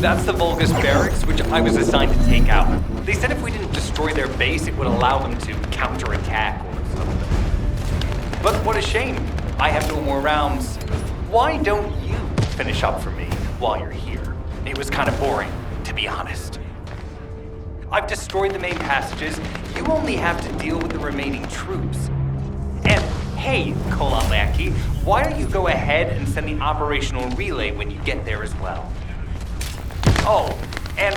That's the Vulgus barracks, which I was assigned to take out. They said if we didn't destroy their base, it would allow them to counterattack or something. But what a shame. I have no more rounds. Why don't you finish up for me while you're here? It was kind of boring, to be honest. I've destroyed the main passages. You only have to deal with the remaining troops. And hey, Kolalaki, why don't you go ahead and send the operational relay when you get there as well? Oh, and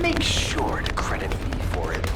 make sure to credit me for it.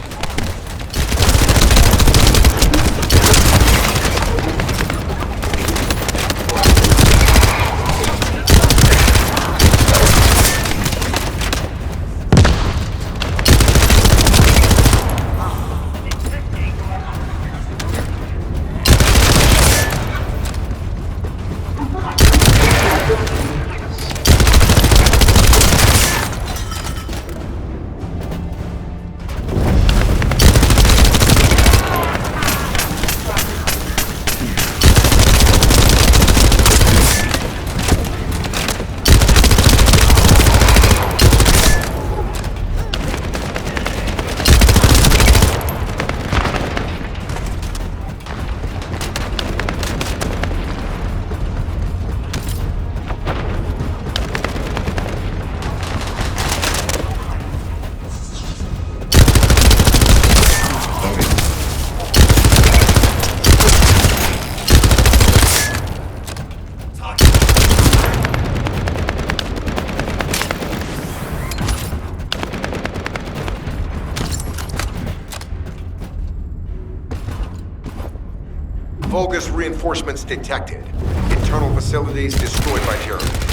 Vulgus reinforcements detected. Internal facilities destroyed by terrorists.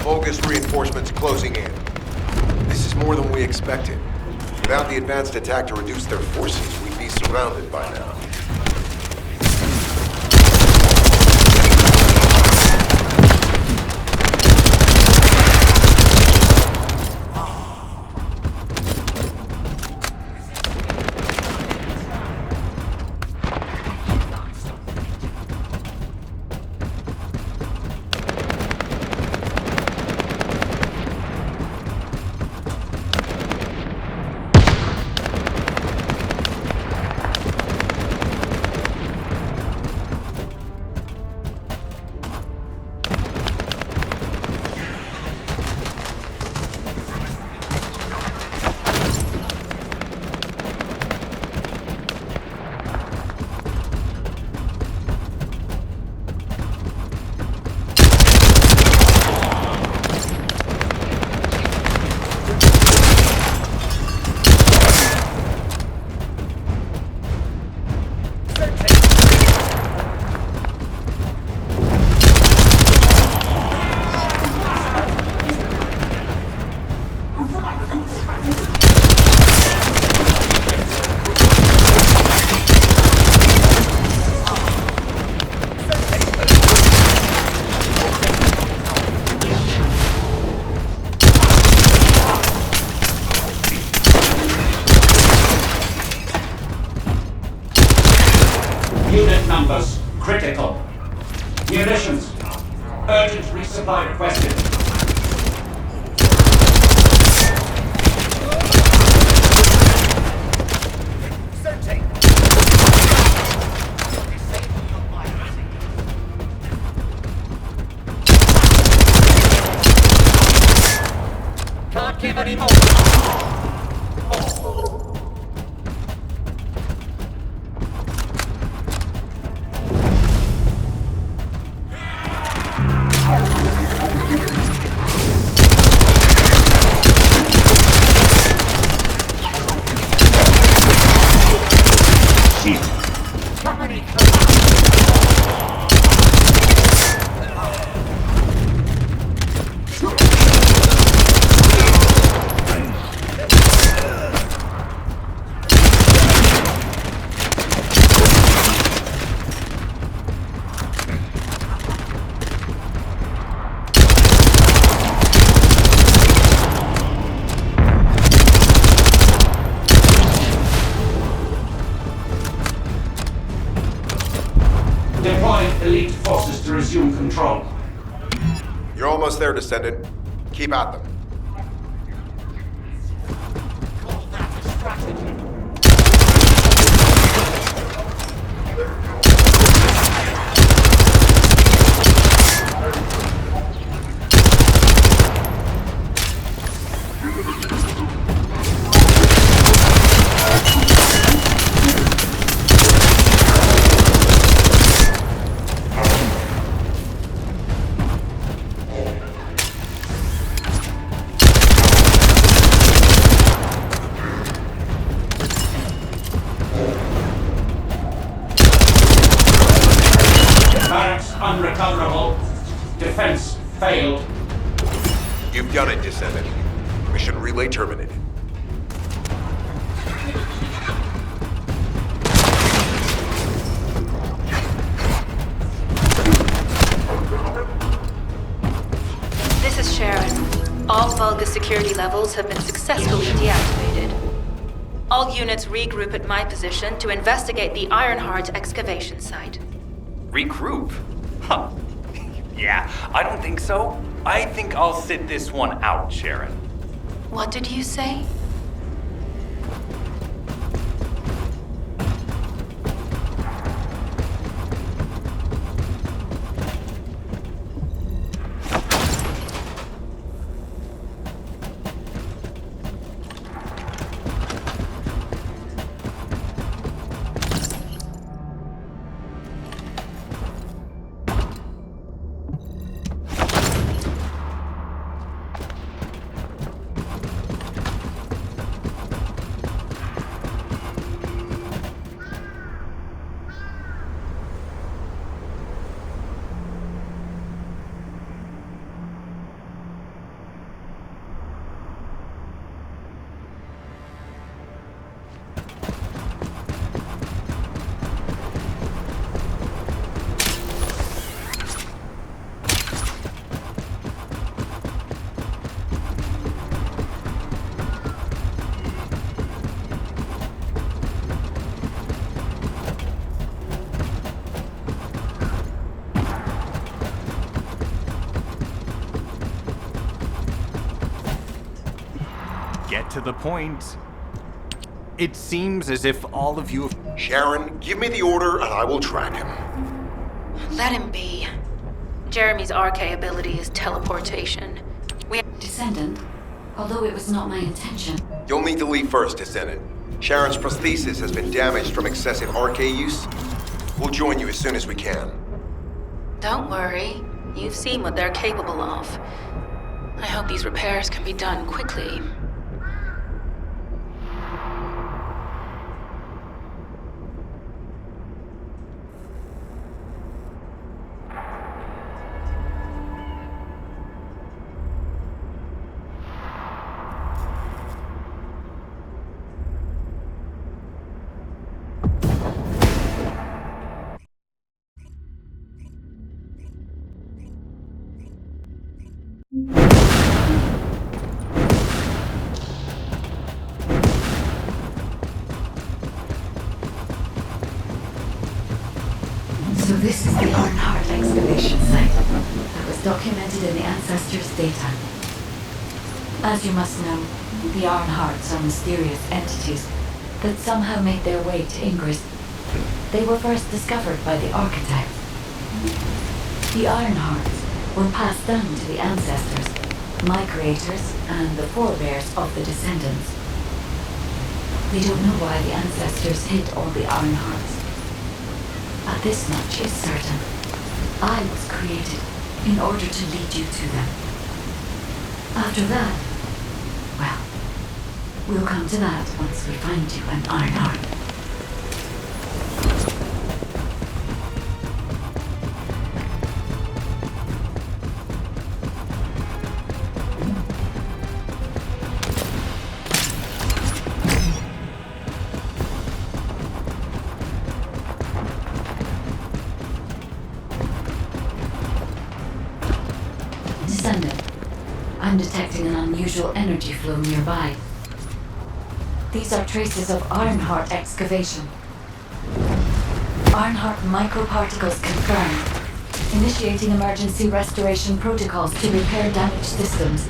Vulgus reinforcements closing in. This is more than we expected. Without the advanced attack to reduce their forces, we'd be surrounded by now. Unit numbers critical. Munitions. Urgent resupply requested. Can't give any more. resume control. You're almost there, Descendant. Keep at them. Barracks unrecoverable. Defense failed. You've done it, Descendant. Mission relay terminated. This is Sharon. All Vulgus security levels have been successfully deactivated. All units regroup at my position to investigate the Ironheart excavation site. Regroup? Huh. Yeah, I don't think so. I think I'll sit this one out, Sharon. What did you say? Get to the point. It seems as if all of you have... Sharon, give me the order and I will track him. Let him be. Jeremy's RK ability is teleportation. Descendant, although it was not my intention. You'll need to leave first, Descendant. Sharon's prosthesis has been damaged from excessive RK use. We'll join you as soon as we can. Don't worry. You've seen what they're capable of. I hope these repairs can be done quickly. So this is the Ironheart excavation site that was documented in the Ancestors' data. As you must know, the Ironhearts are mysterious entities that somehow made their way to Ingress. They were first discovered by the Architect. The Ironhearts were passed down to the Ancestors, my creators, and the forebears of the Descendants. We don't know why the Ancestors hid all the Ironhearts. But this much is certain. I was created in order to lead you to them. After that, well, we'll come to that once we find you an Ironheart. Descendant, I'm detecting an unusual energy flow nearby. These are traces of Ironheart excavation. Ironheart microparticles confirmed. Initiating emergency restoration protocols to repair damaged systems.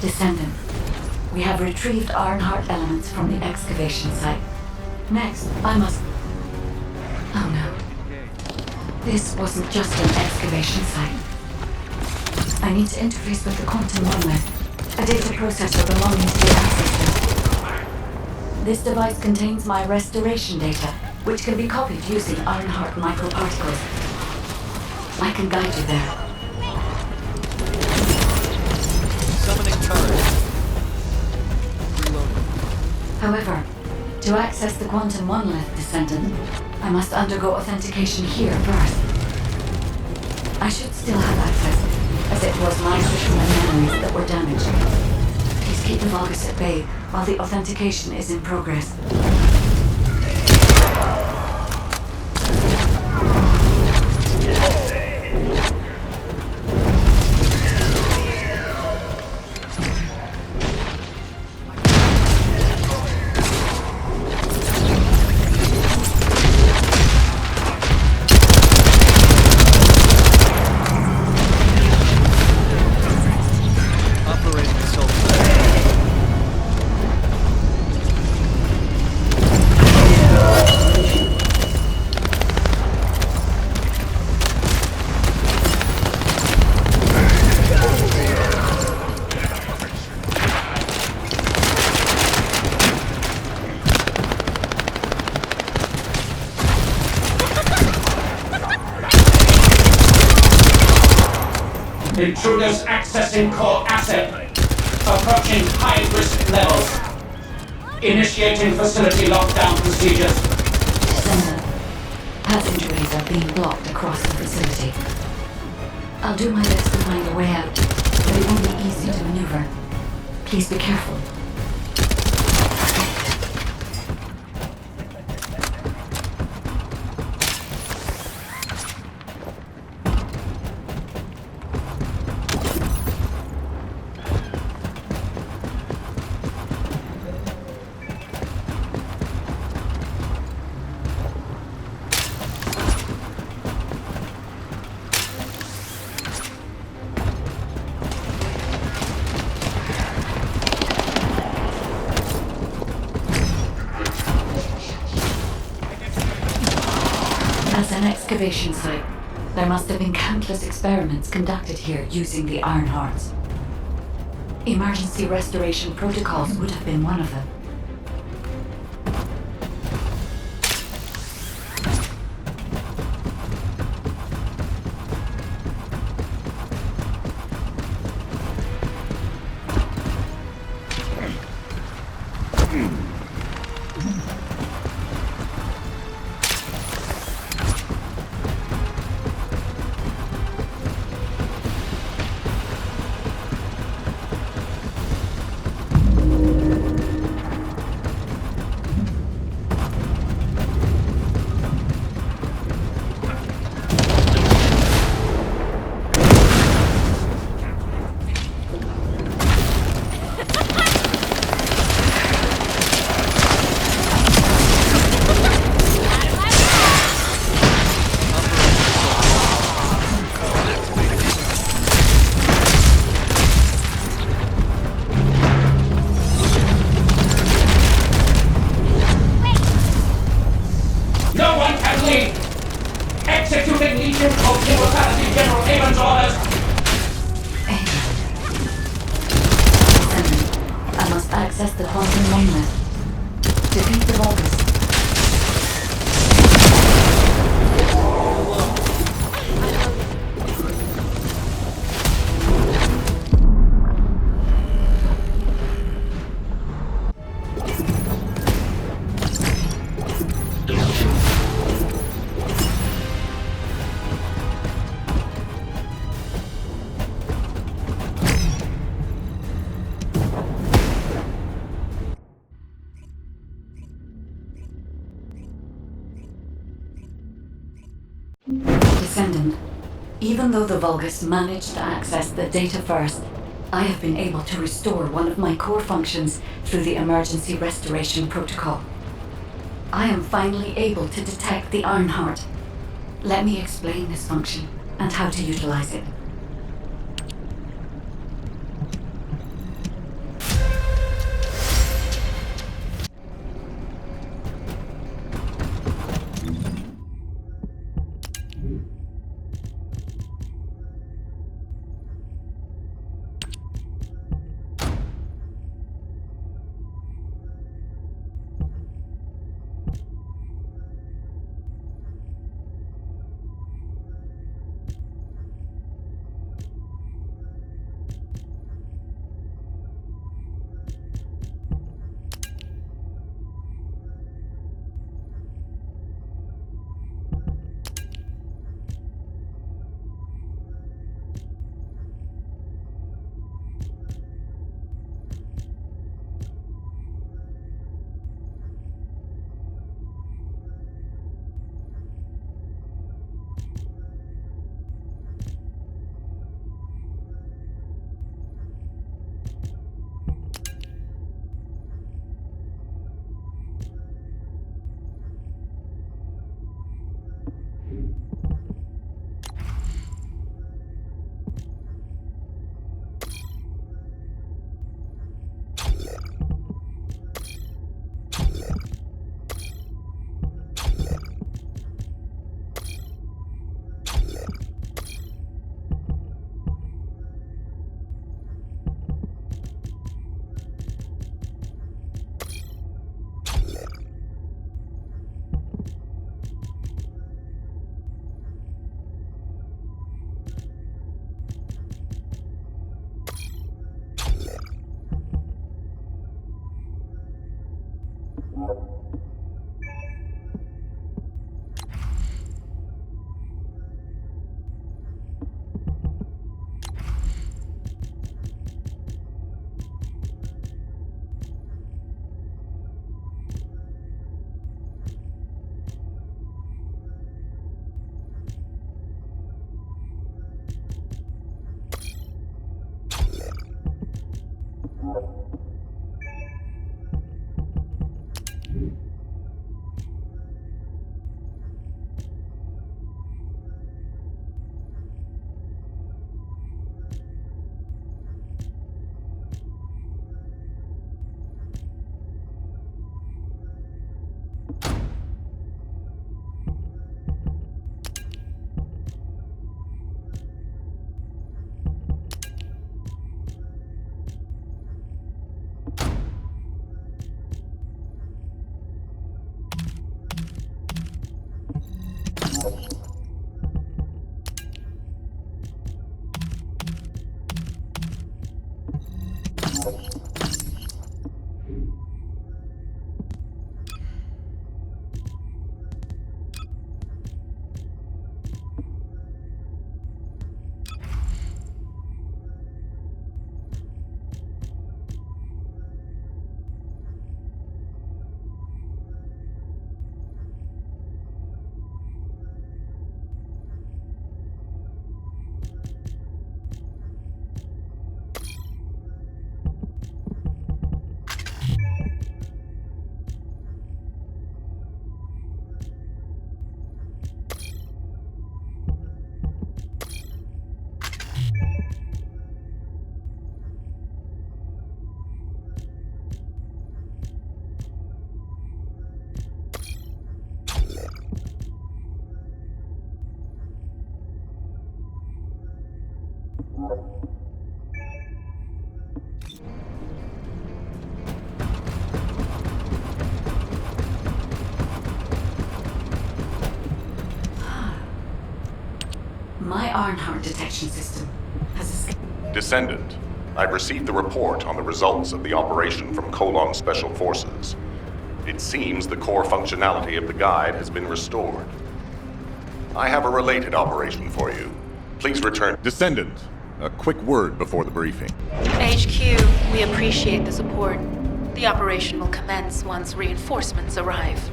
Descendant, we have retrieved Ironheart elements from the excavation site. Next, I must... Oh no. This wasn't just an excavation site. I need to interface with the quantum monolith, a data processor belonging to the ancestors. This device contains my restoration data, which can be copied using Ironheart microparticles. I can guide you there. Summoning turret. Reloading. However, to access the quantum monolith, Descendant, I must undergo authentication here first. I should still have access, as it was my system and memories that were damaged. Please keep the Vulgus at bay while the authentication is in progress. Operating assault. Intruders accessing core asset. Approaching high-risk levels. Initiating facility lockdown procedures. Descendant, passageways are being blocked across the facility. I'll do my best to find a way out, but it won't be easy to maneuver. Please be careful. As an excavation site, there must have been countless experiments conducted here using the Ironhearts. Emergency restoration protocols would have been one of them. No one can leave! Executing Legion of Immortality General Haven's orders! I must access the quantum monolith. Defeat the Vulgus. Descendant, even though the Vulgus managed to access the data first, I have been able to restore one of my core functions through the emergency restoration protocol. I am finally able to detect the Ironheart. Let me explain this function and how to utilize it. My Ironheart detection system has escaped. Descendant, I've received the report on the results of the operation from Colon Special Forces. It seems the core functionality of the guide has been restored. I have a related operation for you. Please return. Descendant, a quick word before the briefing. HQ, we appreciate the support. The operation will commence once reinforcements arrive.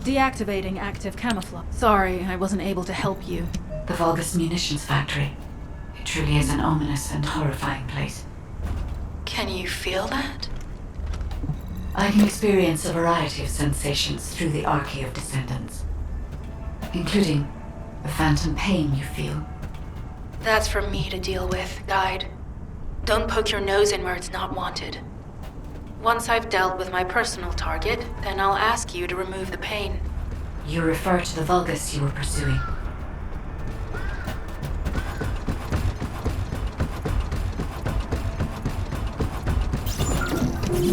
Deactivating active camouflage. Sorry, I wasn't able to help you. The Vulgus munitions factory. It truly is an ominous and horrifying place. Can you feel that? I can experience a variety of sensations through the Archy of Descendants, including the phantom pain you feel. That's for me to deal with, Guide. Don't poke your nose in where it's not wanted. Once I've dealt with my personal target, then I'll ask you to remove the pain. You refer to the Vulgus you were pursuing.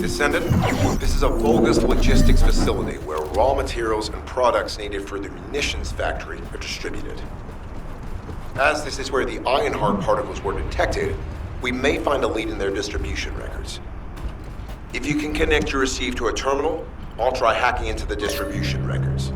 Descendant, this is a Vulgus logistics facility where raw materials and products needed for the munitions factory are distributed. As this is where the Ironheart particles were detected, we may find a lead in their distribution records. If you can connect your receive to a terminal, I'll try hacking into the distribution records.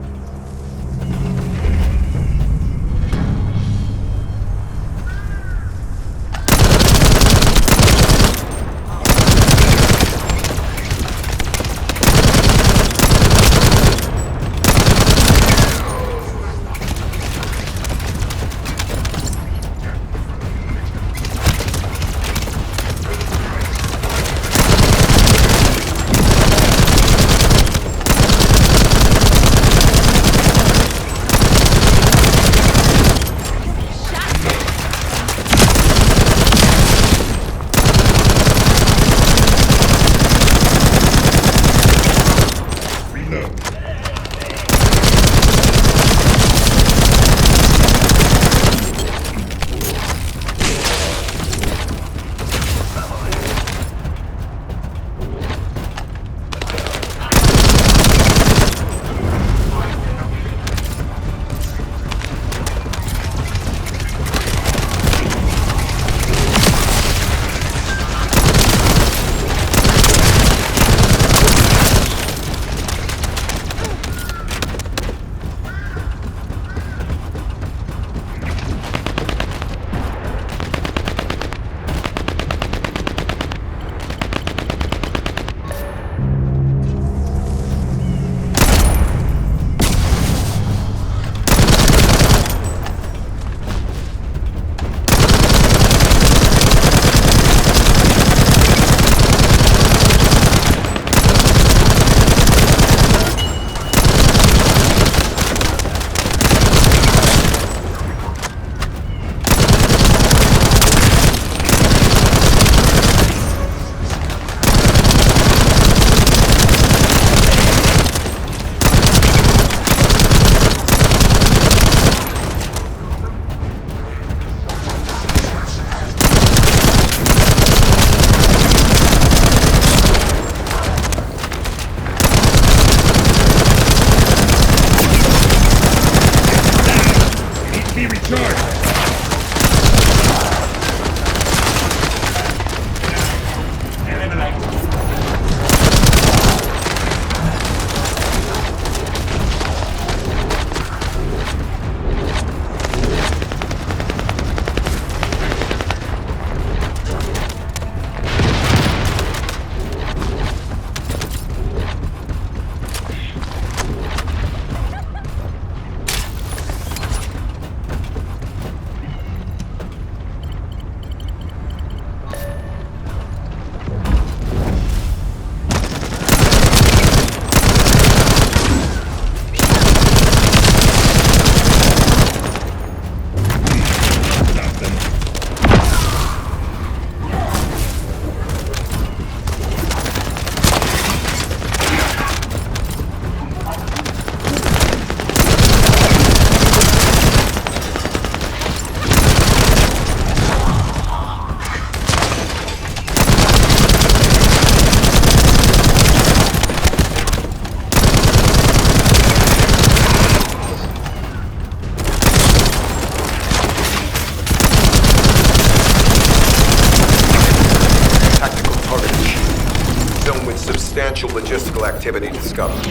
substantial logistical activity discovered.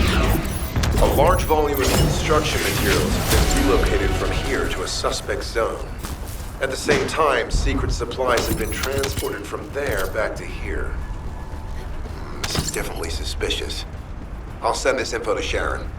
A large volume of construction materials have been relocated from here to a suspect zone. At the same time, secret supplies have been transported from there back to here. This is definitely suspicious. I'll send this info to Sharon.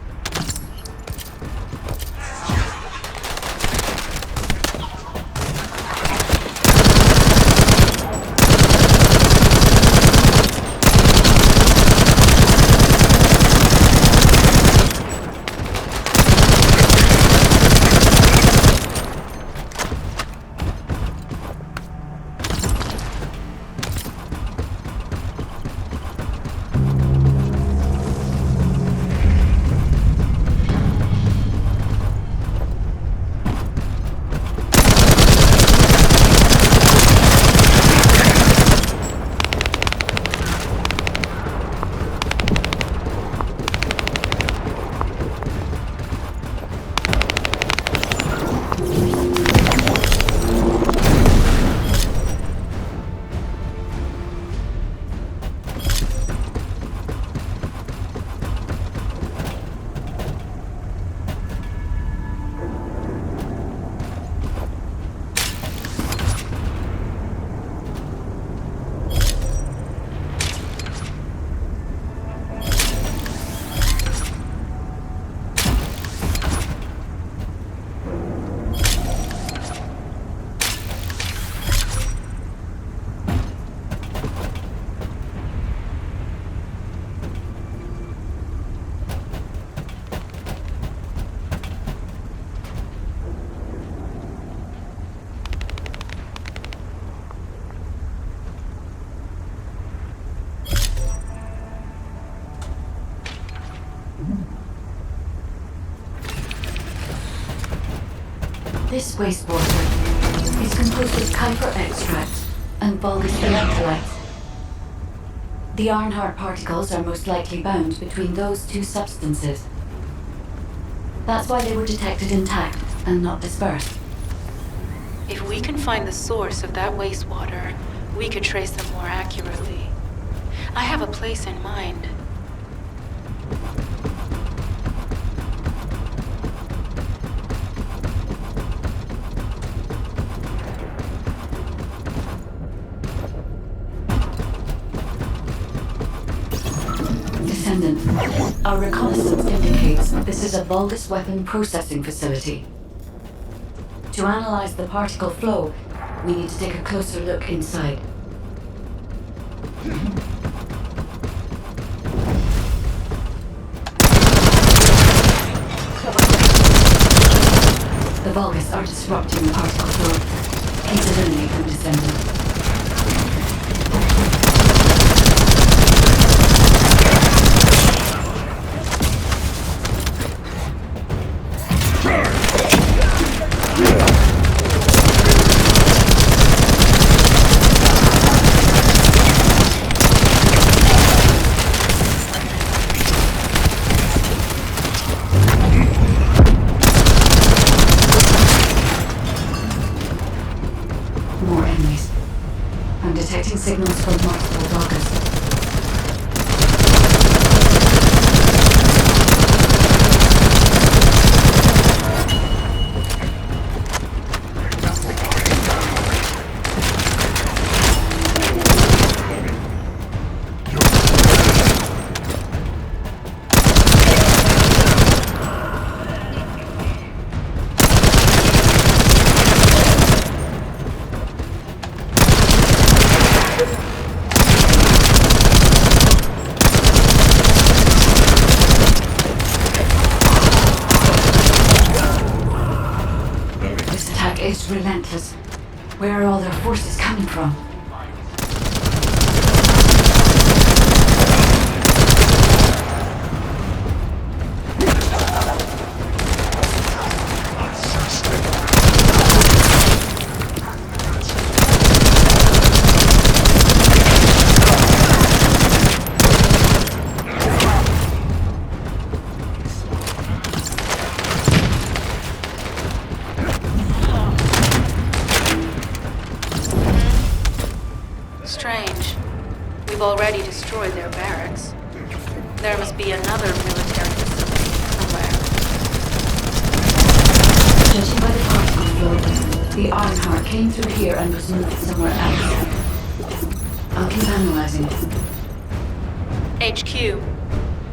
This wastewater is composed of Kuiper extracts and Vulgus electrolytes. The Ironheart particles are most likely bound between those two substances. That's why they were detected intact and not dispersed. If we can find the source of that wastewater, we could trace them more accurately. I have a place in mind. Descendant, our reconnaissance indicates this is a Vulgus weapon processing facility. To analyze the particle flow, we need to take a closer look inside. The Vulgus are disrupting the particle flow. Please eliminate them, Descendant. More enemies. I'm detecting signals from multiple Vulgus. This attack is relentless. Where are all their forces coming from? Strange. We've already destroyed their barracks. There must be another military facility somewhere. Judging by the particle flow, the Ironheart came through here and was moved somewhere else. I'll keep analyzing it. HQ.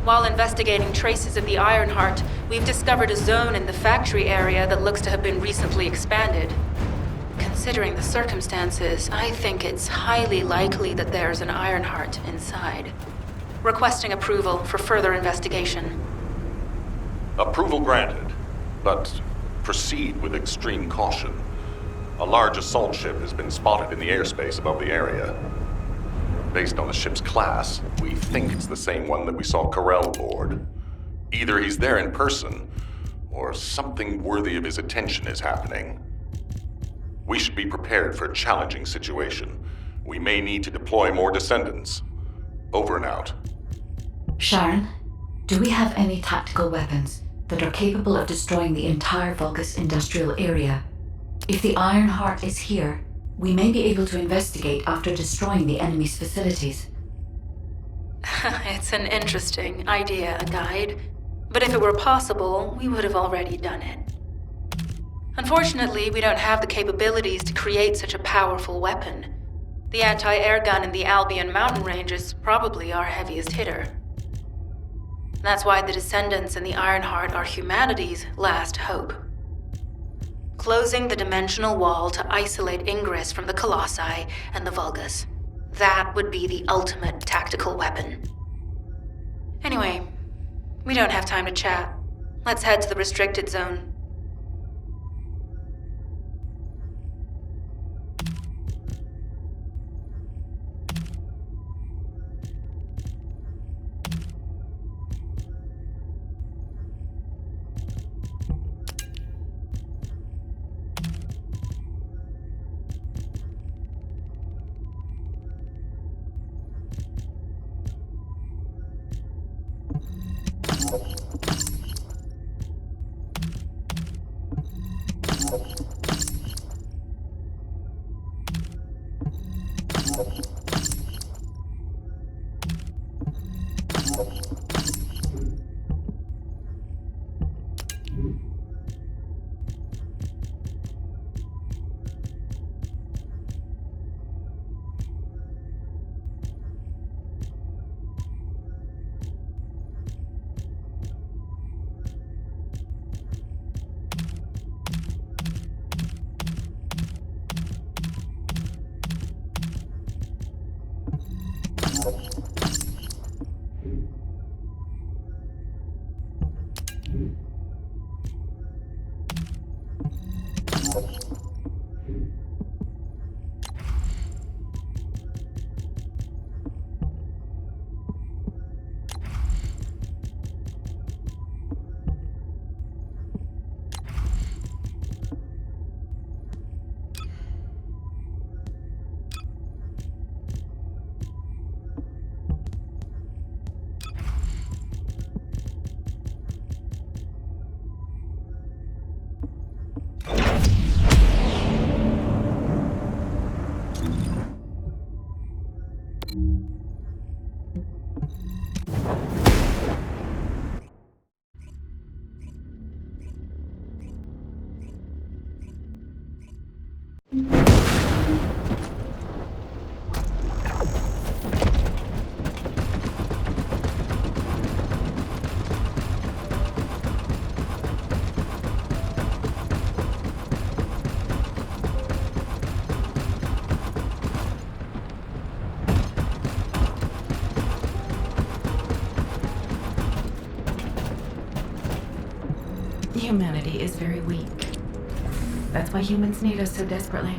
While investigating traces of the Ironheart, we've discovered a zone in the factory area that looks to have been recently expanded. Considering the circumstances, I think it's highly likely that there's an Ironheart inside. Requesting approval for further investigation. Approval granted, but proceed with extreme caution. A large assault ship has been spotted in the airspace above the area. Based on the ship's class, we think it's the same one that we saw Carell aboard. Either he's there in person, or something worthy of his attention is happening. We should be prepared for a challenging situation. We may need to deploy more Descendants. Over and out. Sharon, do we have any tactical weapons that are capable of destroying the entire Vulgus industrial area? If the Ironheart is here, we may be able to investigate after destroying the enemy's facilities. It's an interesting idea, Guide. But if it were possible, we would have already done it. Unfortunately, we don't have the capabilities to create such a powerful weapon. The anti-air gun in the Albion mountain range is probably our heaviest hitter. That's why the Descendants and the Ironheart are humanity's last hope. Closing the dimensional wall to isolate Ingress from the Colossi and the Vulgus. That would be the ultimate tactical weapon. Anyway, we don't have time to chat. Let's head to the restricted zone. Humanity is very weak. That's why humans need us so desperately.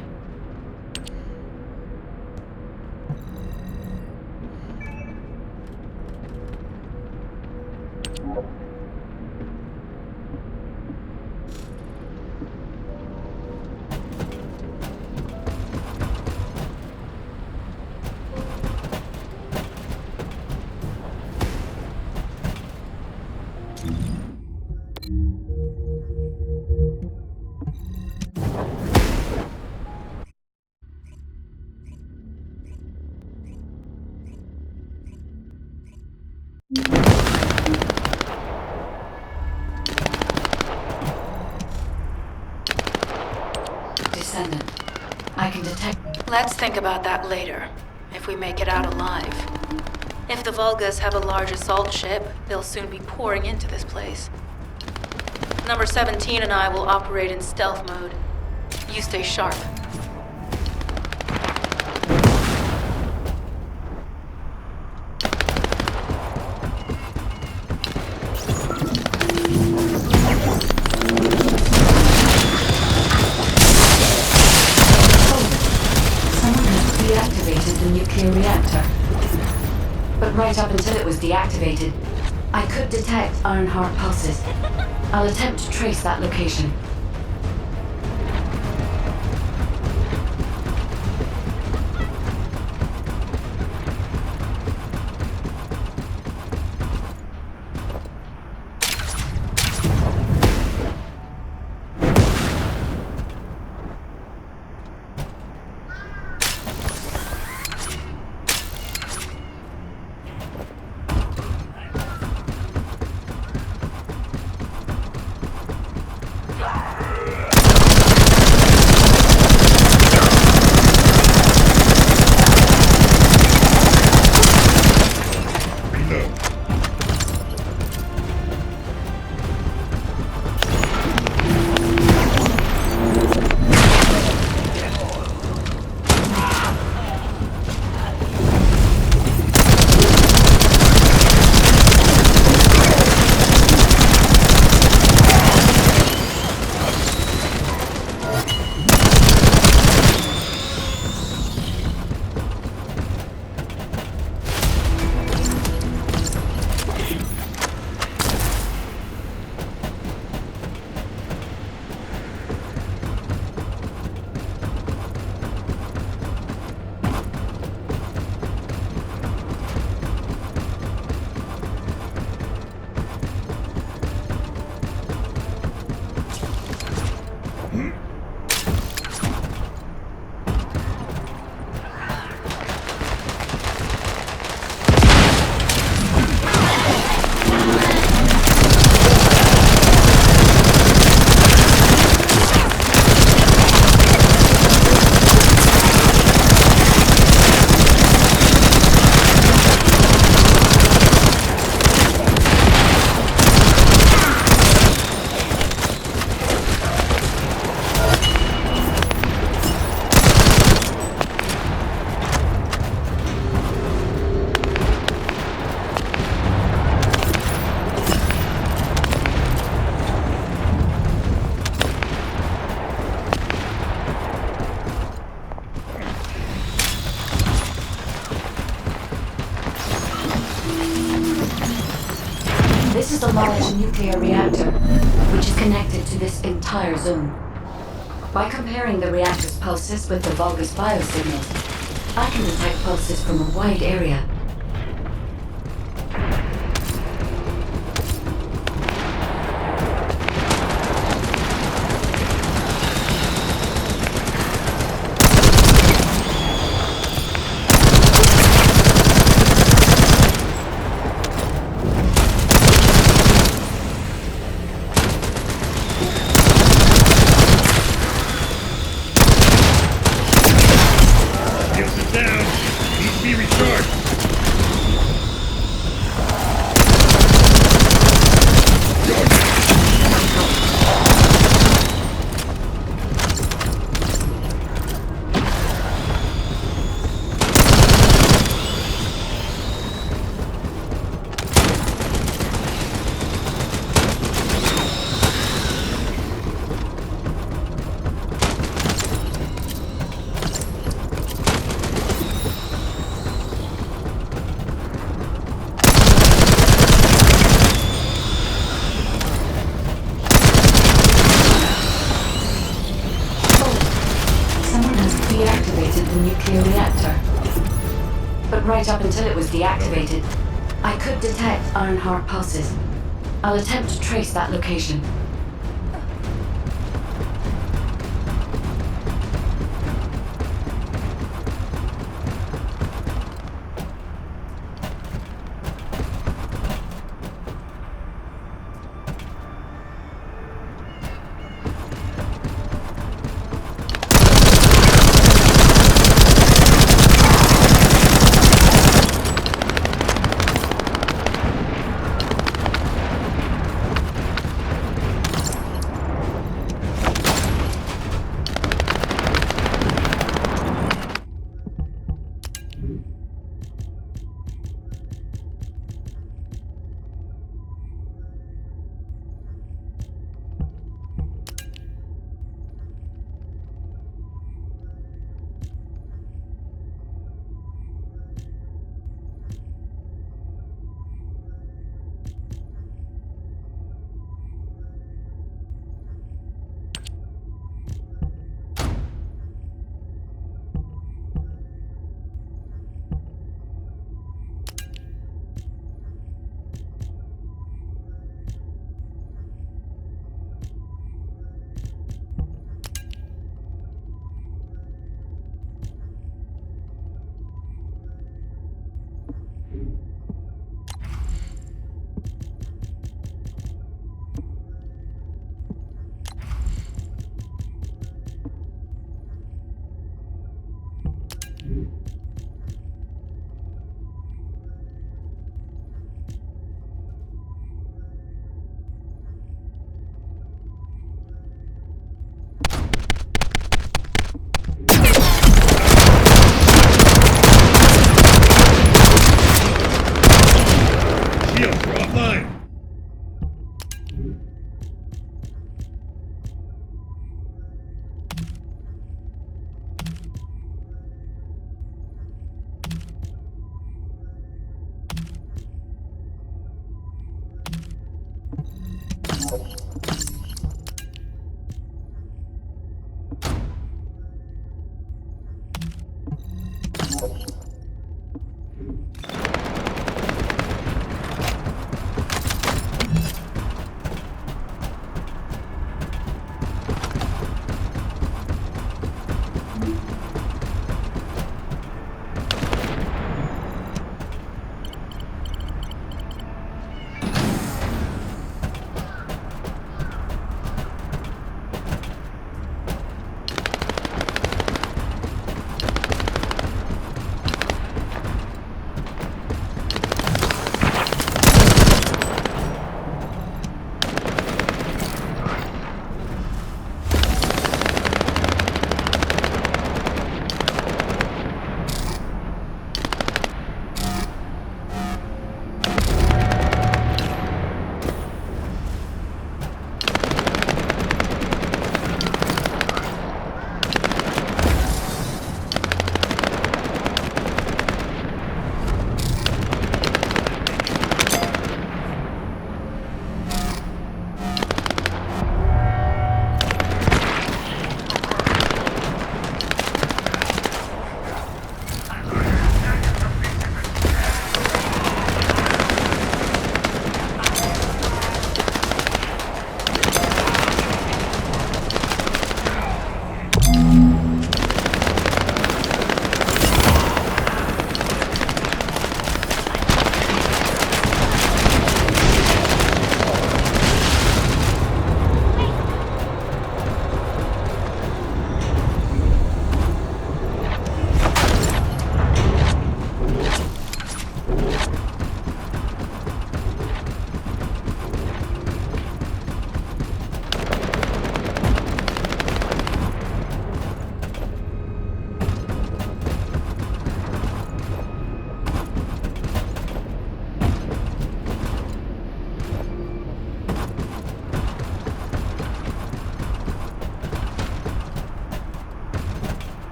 Descendant, I can detect... Let's think about that later, if we make it out alive. If the Volgas have a large assault ship, they'll soon be pouring into this place. Number 17 and I will operate in stealth mode. You stay sharp. Someone has deactivated the nuclear reactor. But right up until it was deactivated, I could detect Ironheart pulses. I'll attempt to trace that location. demolish a nuclear reactor, which is connected to this entire zone. By comparing the reactor's pulses with the Vulgus biosignals, I can detect pulses from a wide area. Deactivated the nuclear reactor. But right up until it was deactivated, I could detect Ironheart pulses. I'll attempt to trace that location.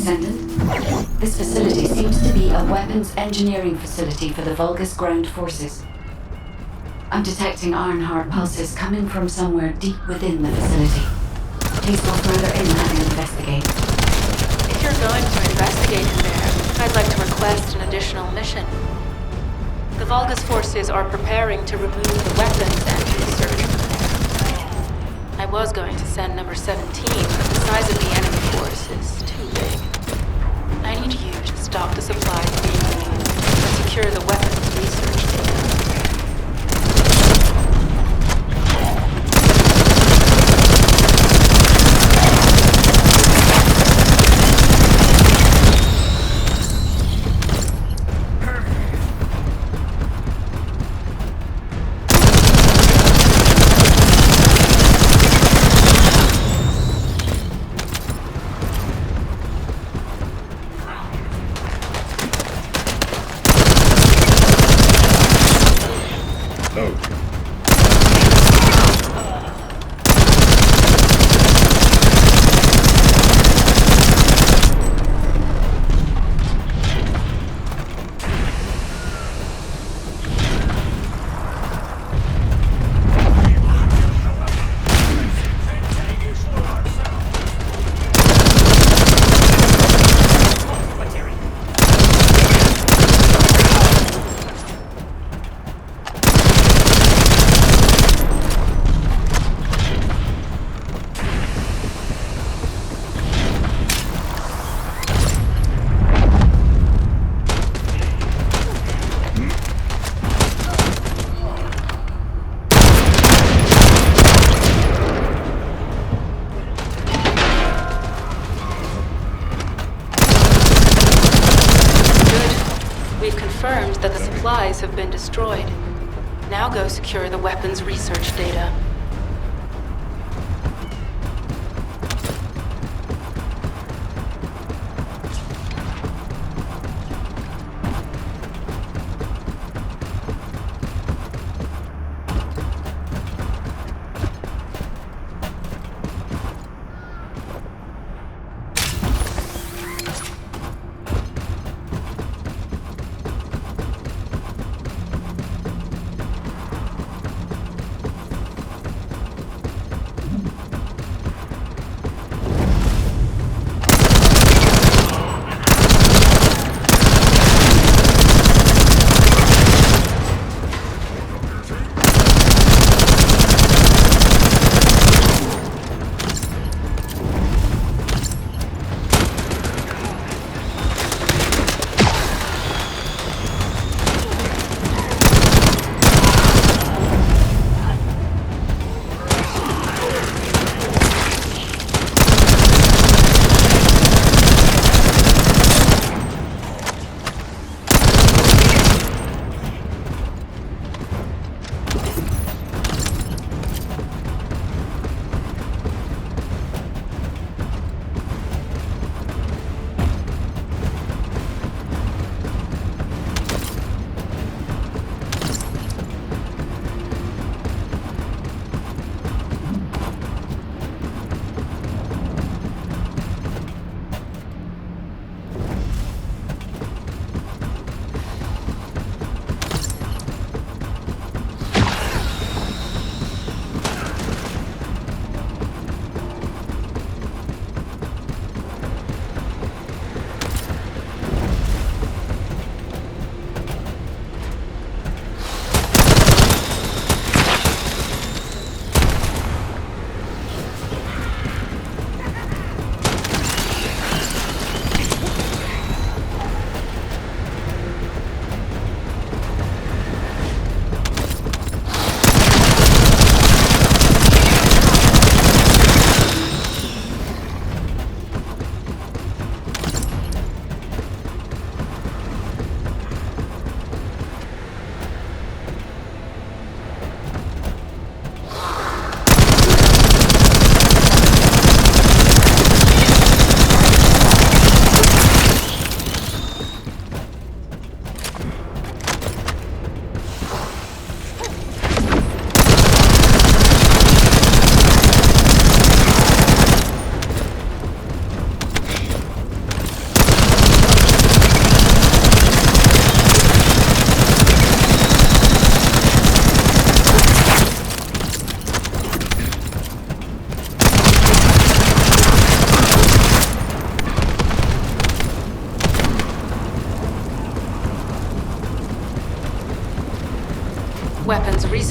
Descendant. This facility seems to be a weapons engineering facility for the Vulgus ground forces. I'm detecting Ironheart pulses coming from somewhere deep within the facility. Please go further inland and investigate. If you're going to investigate in there, I'd like to request an additional mission. The Vulgus forces are preparing to remove the weapons and research from there. I was going to send number 17, but the size of the enemy force is too big. I need you to stop the supplies being removed and secure the weapons research data. Confirmed that the supplies have been destroyed. Now go secure the weapons research data.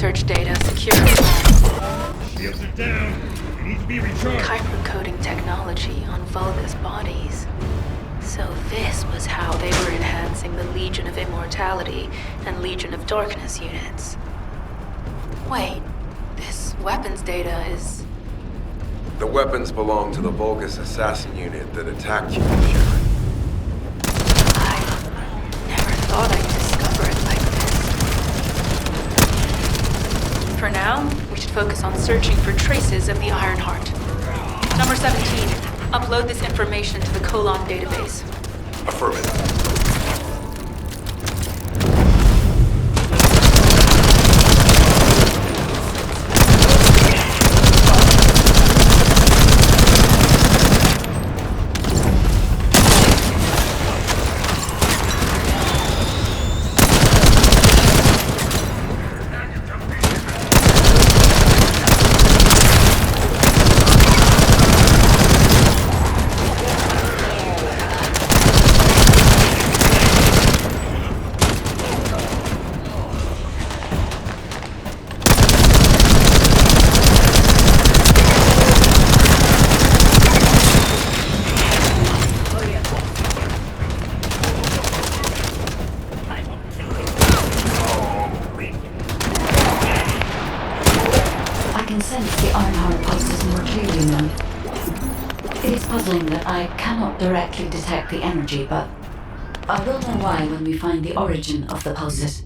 research data securely. Shields are down. We need to be recharged. Kuiper coding technology on Vulgus bodies. So this was how they were enhancing the Legion of Immortality and Legion of Darkness units. Wait, this weapons data is... The weapons belong to the Vulgus assassin unit that attacked you, Sharon. I never thought I'd discover it like this. For now, we should focus on searching for traces of the Ironheart. Number 17, upload this information to the Colon database. Affirmative. I can sense the Ironheart pulses more clearly now. It is puzzling that I cannot directly detect the energy, but I will know why when we find the origin of the pulses.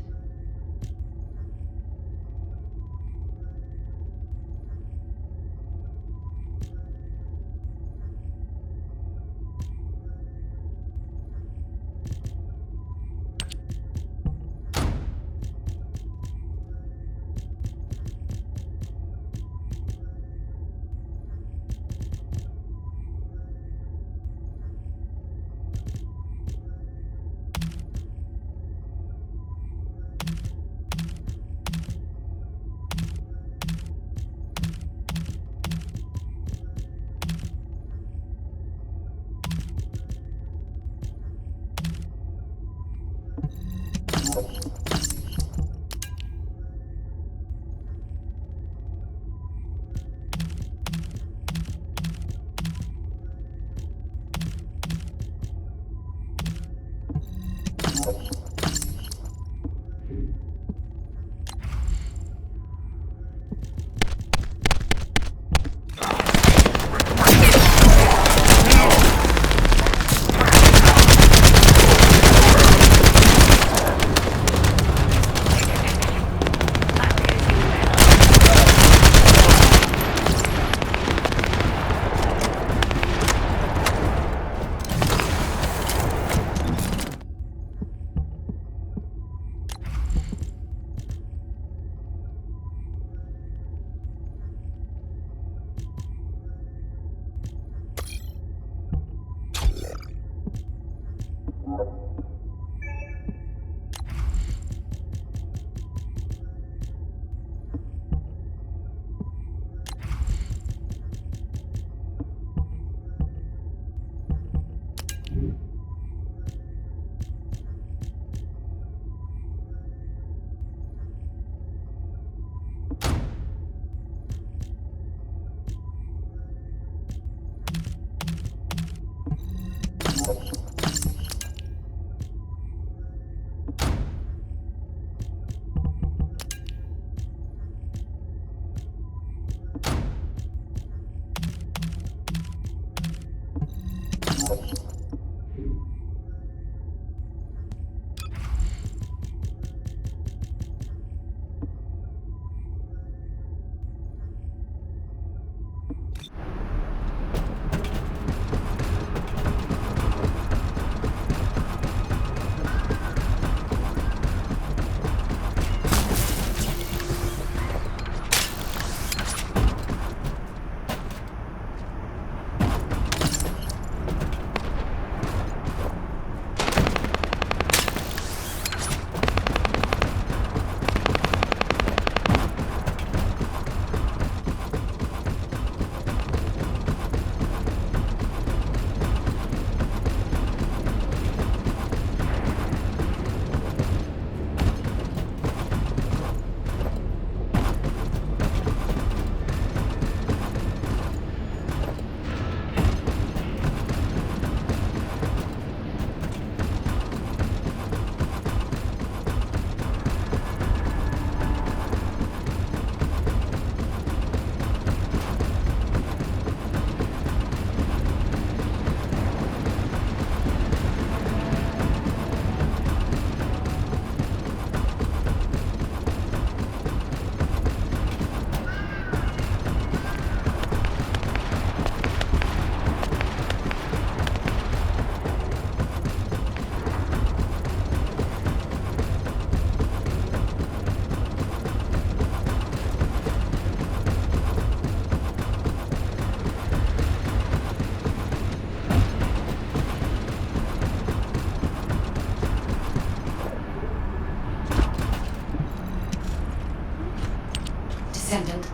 Descendant.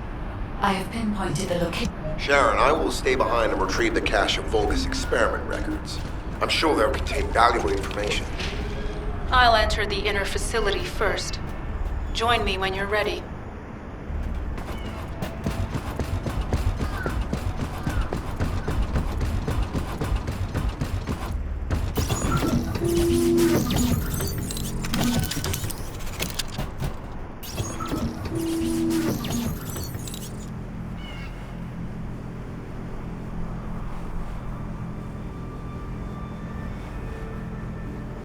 I have pinpointed the location. Sharon, I will stay behind and retrieve the cache of Vulgus experiment records. I'm sure they'll contain valuable information. I'll enter the inner facility first. Join me when you're ready.